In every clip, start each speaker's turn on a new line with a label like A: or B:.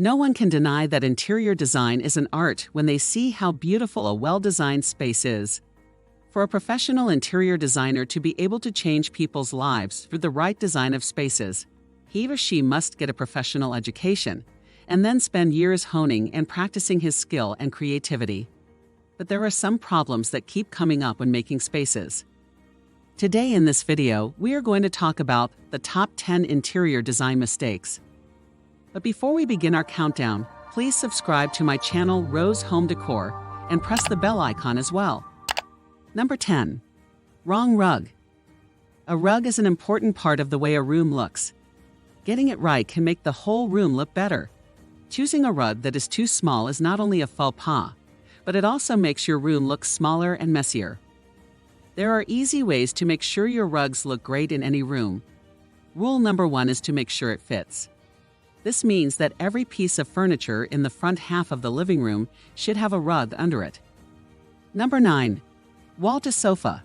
A: No one can deny that interior design is an art when they see how beautiful a well-designed space is. For a professional interior designer to be able to change people's lives through the right design of spaces, he or she must get a professional education and then spend years honing and practicing his skill and creativity. But there are some problems that keep coming up when making spaces. Today in this video, we are going to talk about the top 10 interior design mistakes. But before we begin our countdown, please subscribe to my channel Rose Home Decor and press the bell icon as well. Number 10. Wrong rug. A rug is an important part of the way a room looks. Getting it right can make the whole room look better. Choosing a rug that is too small is not only a faux pas, but it also makes your room look smaller and messier. There are easy ways to make sure your rugs look great in any room. Rule number 1 is to make sure it fits. This means that every piece of furniture in the front half of the living room should have a rug under it. Number 9. Wall to sofa.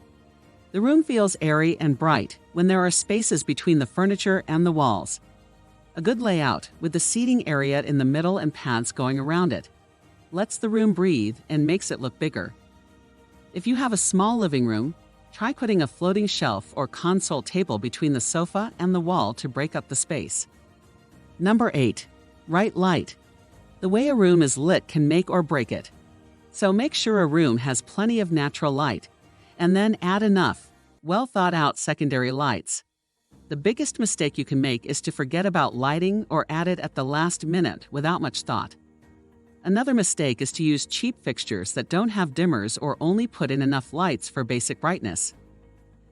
A: The room feels airy and bright when there are spaces between the furniture and the walls. A good layout, with the seating area in the middle and paths going around it, lets the room breathe and makes it look bigger. If you have a small living room, try putting a floating shelf or console table between the sofa and the wall to break up the space. Number 8. Right light. The way a room is lit can make or break it. So make sure a room has plenty of natural light, and then add enough, well-thought-out secondary lights. The biggest mistake you can make is to forget about lighting or add it at the last minute without much thought. Another mistake is to use cheap fixtures that don't have dimmers or only put in enough lights for basic brightness.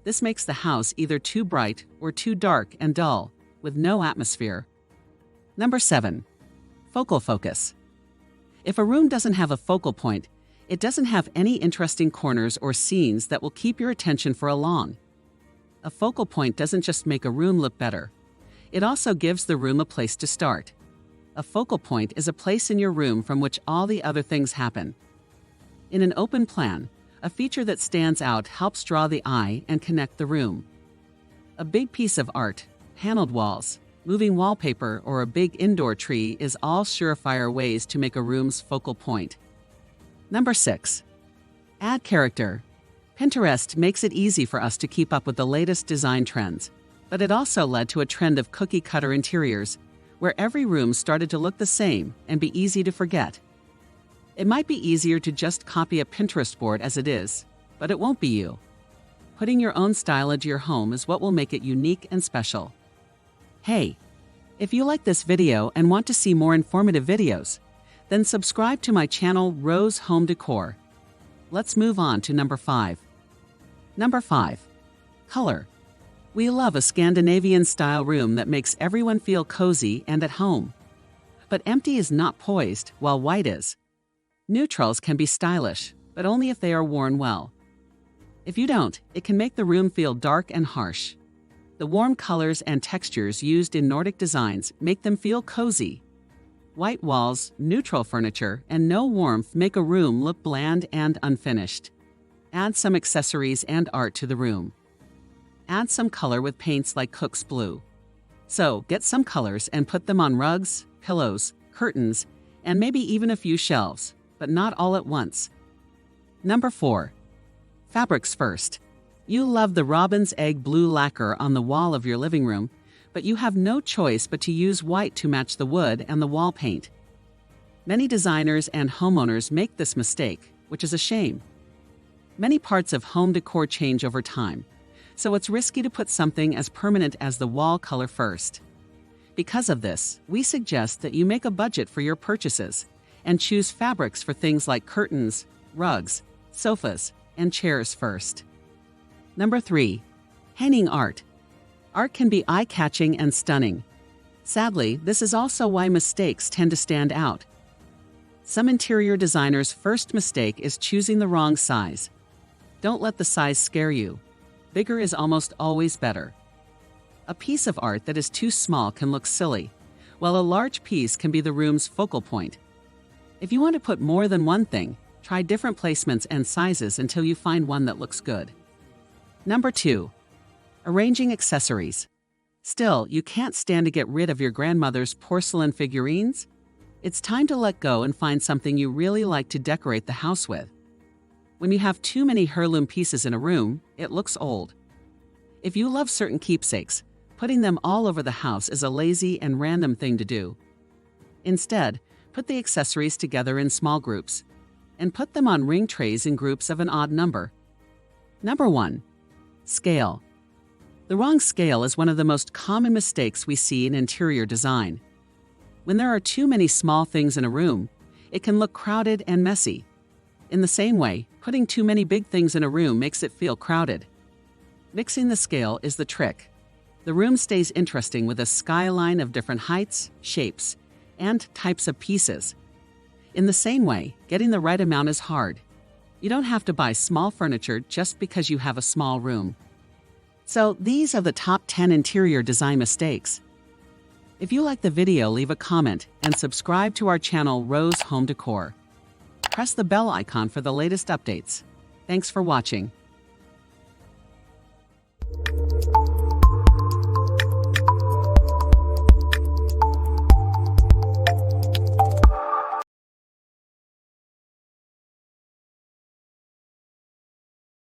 A: This makes the house either too bright or too dark and dull, with no atmosphere. Number 7. Focal focus. If a room doesn't have a focal point, it doesn't have any interesting corners or scenes that will keep your attention for long. A focal point doesn't just make a room look better. It also gives the room a place to start. A focal point is a place in your room from which all the other things happen. In an open plan, a feature that stands out helps draw the eye and connect the room. A big piece of art, paneled walls, moving wallpaper, or a big indoor tree is all surefire ways to make a room's focal point. Number 6. Add character. Pinterest makes it easy for us to keep up with the latest design trends, but it also led to a trend of cookie-cutter interiors, where every room started to look the same and be easy to forget. It might be easier to just copy a Pinterest board as it is, but it won't be you. Putting your own style into your home is what will make it unique and special. Hey, if you like this video and want to see more informative videos, then subscribe to my channel Rose Home Decor. Let's move on to number 5. Number 5. Color. We love a Scandinavian-style room that makes everyone feel cozy and at home. But empty is not poised, while white is. Neutrals can be stylish, but only if they are worn well. If you don't, it can make the room feel dark and harsh. The warm colors and textures used in Nordic designs make them feel cozy. White walls, neutral furniture, and no warmth make a room look bland and unfinished. Add some accessories and art to the room. Add some color with paints like Cook's Blue. So, get some colors and put them on rugs, pillows, curtains, and maybe even a few shelves, but not all at once. Number 4. Fabrics first. You love the robin's egg blue lacquer on the wall of your living room, but you have no choice but to use white to match the wood and the wall paint. Many designers and homeowners make this mistake, which is a shame. Many parts of home decor change over time, so it's risky to put something as permanent as the wall color first. Because of this, we suggest that you make a budget for your purchases and choose fabrics for things like curtains, rugs, sofas, and chairs first. Number 3. Hanging art. Art can be eye-catching and stunning. Sadly, this is also why mistakes tend to stand out. Some interior designers' first mistake is choosing the wrong size. Don't let the size scare you. Bigger is almost always better. A piece of art that is too small can look silly, while a large piece can be the room's focal point. If you want to put more than one thing, try different placements and sizes until you find one that looks good. Number 2. Arranging accessories. Still, you can't stand to get rid of your grandmother's porcelain figurines? It's time to let go and find something you really like to decorate the house with. When you have too many heirloom pieces in a room, it looks old. If you love certain keepsakes, putting them all over the house is a lazy and random thing to do. Instead, put the accessories together in small groups and put them on ring trays in groups of an odd number. Number 1. Scale. The wrong scale is one of the most common mistakes we see in interior design. When there are too many small things in a room, it can look crowded and messy. In the same way, putting too many big things in a room makes it feel crowded. Mixing the scale is the trick. The room stays interesting with a skyline of different heights, shapes, and types of pieces. In the same way, getting the right amount is hard. You don't have to buy small furniture just because you have a small room. So these are the top 10 interior design mistakes. If you like the video, leave a comment and subscribe to our channel Rose Home Decor. Press the bell icon for the latest updates. Thanks for watching.